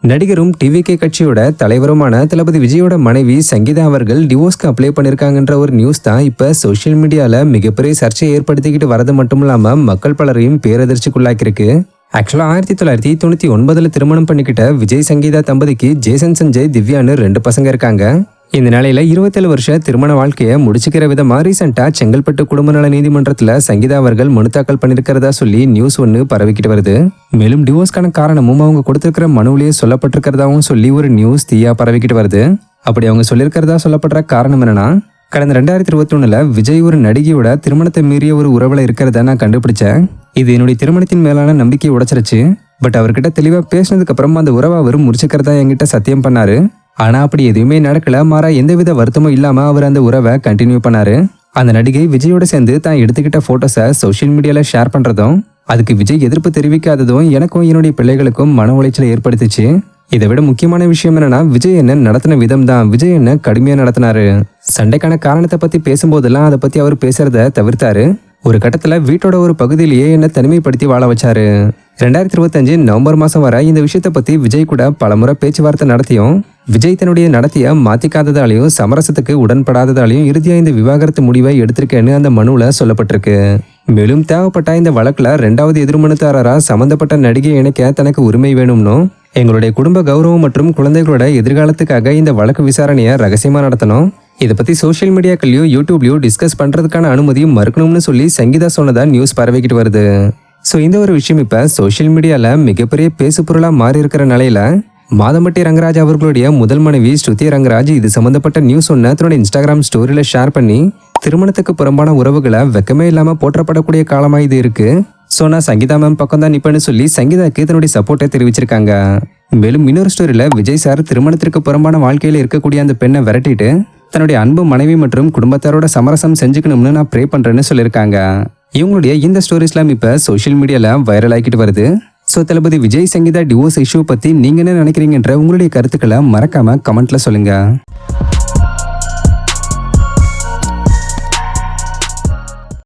நடிகரும் டிவிகே கட்சியோட தலைவருமான தளபதி விஜயோட மனைவி சங்கீதா அவர்கள் டிவோர்ஸ்க்கு அப்ளை பண்ணிருக்காங்கன்ற ஒரு நியூஸ் தான் இப்ப சோசியல் மீடியால மிகப்பெரிய சர்ச்சையை ஏற்படுத்திக்கிட்டு வரது மட்டும் இல்லாம மக்கள் பலரையும் பேரதிர்ச்சிக்குள்ளாக்கிருக்கு. ஆக்சுவலா 1999 திருமணம் பண்ணிக்கிட்ட விஜய் சங்கீதா தம்பதிக்கு ஜேசன் சஞ்சய் திவ்யான்னு 2 பசங்க இருக்காங்க. இந்த நிலையில 27 வருஷ திருமண வாழ்க்கையை முடிச்சுக்கிற விதமா ரீசெண்டா செங்கல்பட்டு குடும்ப நல நீதிமன்றத்துல சங்கீதா அவர்கள் மனு தாக்கல் பண்ணிருக்கிறதா சொல்லி நியூஸ் ஒன்னு பரவிக்கிட்டு வருது. மேலும் டிவோர்ஸ்க்கான காரணமும் அவங்க கொடுத்திருக்கிற மனுவிலேயே சொல்லப்பட்டிருக்கிறதாவும் சொல்லி ஒரு நியூஸ் தீயா பரவிக்கிட்டு வருது. அப்படி அவங்க சொல்லியிருக்கிறதா சொல்லப்படுற காரணம் என்னன்னா, கடந்த 2021 விஜய் ஒரு நடிகையோட திருமணத்தை மீறிய ஒரு உறவுல இருக்கிறத நான் கண்டுபிடிச்சேன். இது என்னுடைய திருமணத்தின் மேலான நம்பிக்கையை உடைச்சிருச்சு. பட் அவர்கிட்ட தெளிவா பேசினதுக்கு அப்புறம் அந்த உறவை அவர் முடிச்சுக்கிறதா என்கிட்ட சத்தியம் பண்ணாரு. ஆனா அப்படி எதுவுமே நடக்கல. மாறா எந்தவித வருத்தமும் இல்லாம அவர் அந்த உறவை கண்டினியூ பண்ணாரு. அந்த நடிகை விஜயோட சேர்ந்து தான் எடுத்துக்கிட்ட போட்டோஸை சோசியல் மீடியால ஷேர் பண்றதும், அதுக்கு விஜய் எதிர்ப்பு தெரிவிக்காததும் எனக்கும் என்னுடைய பிள்ளைகளுக்கும் மன உளைச்சலை ஏற்படுத்திச்சு. இதை விட முக்கியமான விஷயம் என்னன்னா, விஜய் என்ன நடத்தின விதம் தான். விஜய் என்ன கடுமையா நடத்தினாரு. சண்டைக்கான காரணத்தை பத்தி பேசும்போதெல்லாம் அதை பத்தி அவர் பேசுறத தவிர்த்தாரு. ஒரு கட்டத்துல வீட்டோட ஒரு பகுதியிலேயே என்ன தனிமைப்படுத்தி வாழ வச்சாரு. 2025 நவம்பர் மாசம் வரை இந்த விஷயத்தை பத்தி விஜய் கூட பலமுறை பேச்சுவார்த்தை நடத்தியும் விஜய் தன்னுடைய நடத்திய மாத்திக்காததாலையும் சமரசத்துக்கு உடன்படாததாலையும் இறுதியா இந்த விவாகரத்து முடிவை எடுத்திருக்கேன்னு அந்த மனுல சொல்லப்பட்டிருக்கு. மேலும் தேவைப்பட்ட இந்த வழக்குல 2வது எதிர்மனுதாரரா சம்பந்தப்பட்ட நடிகை இணைக்க தனக்கு உரிமை வேணும்னும், எங்களுடைய குடும்ப கௌரவம் மற்றும் குழந்தைகளோட எதிர்காலத்துக்காக இந்த வழக்கு விசாரணையை ரகசியமா நடத்தணும். இதை பத்தி சோசியல் மீடியாக்கள்லயும் யூடியூப்லயும் டிஸ்கஸ் பண்றதுக்கான அனுமதியும் மறுக்கணும்னு சொல்லி சங்கீதா சொன்னதா நியூஸ் பரவிக்கிட்டு வருது. ஸோ இந்த ஒரு விஷயம் இப்ப சோசியல் மீடியால மிகப்பெரிய பேசு பொருளா மாறி இருக்கிற நிலையில மாதம்பட்டி ரங்கராஜ் அவர்களுடைய முதல் மனைவி ஸ்ருதி ரங்கராஜ் இது சம்பந்தப்பட்ட நியூஸ் ஒன்று தன்னோட இன்ஸ்டாகிராம் ஸ்டோரியில ஷேர் பண்ணி, திருமணத்துக்கு புறம்பான உறவுகளை வெக்கமே இல்லாம போற்றப்படக்கூடிய காலமா இது இருக்கு. ஸோ நான் சங்கீதா மேம் பக்கம் தான் நிப்பேன்னு சொல்லி சங்கீதாக்கு தன்னுடைய சப்போர்ட்டை தெரிவிச்சிருக்காங்க. மேலும் இன்னொரு ஸ்டோரியில விஜய் சார் திருமணத்திற்கு புறம்பான வாழ்க்கையில இருக்கக்கூடிய அந்த பெண்ணை விரட்டிட்டு தன்னுடைய அன்பு மனைவி மற்றும் குடும்பத்தாரோட சமரசம் செஞ்சுக்கணும்னு நான் ப்ரே பண்றேன்னு சொல்லியிருக்காங்க. இவங்களுடைய இந்த ஸ்டோரிஸ்லாம் இப்ப சோசியல் மீடியால வைரல் ஆகிட்டு வருது. ஸோ தளபதி விஜய் சங்கீதா டிவோர்ஸ் இஷ்யூ பத்தி நீங்க என்ன நினைக்கிறீங்கன்ற உங்களுடைய கருத்துக்களை மறக்காம கமெண்ட்ல சொல்லுங்க.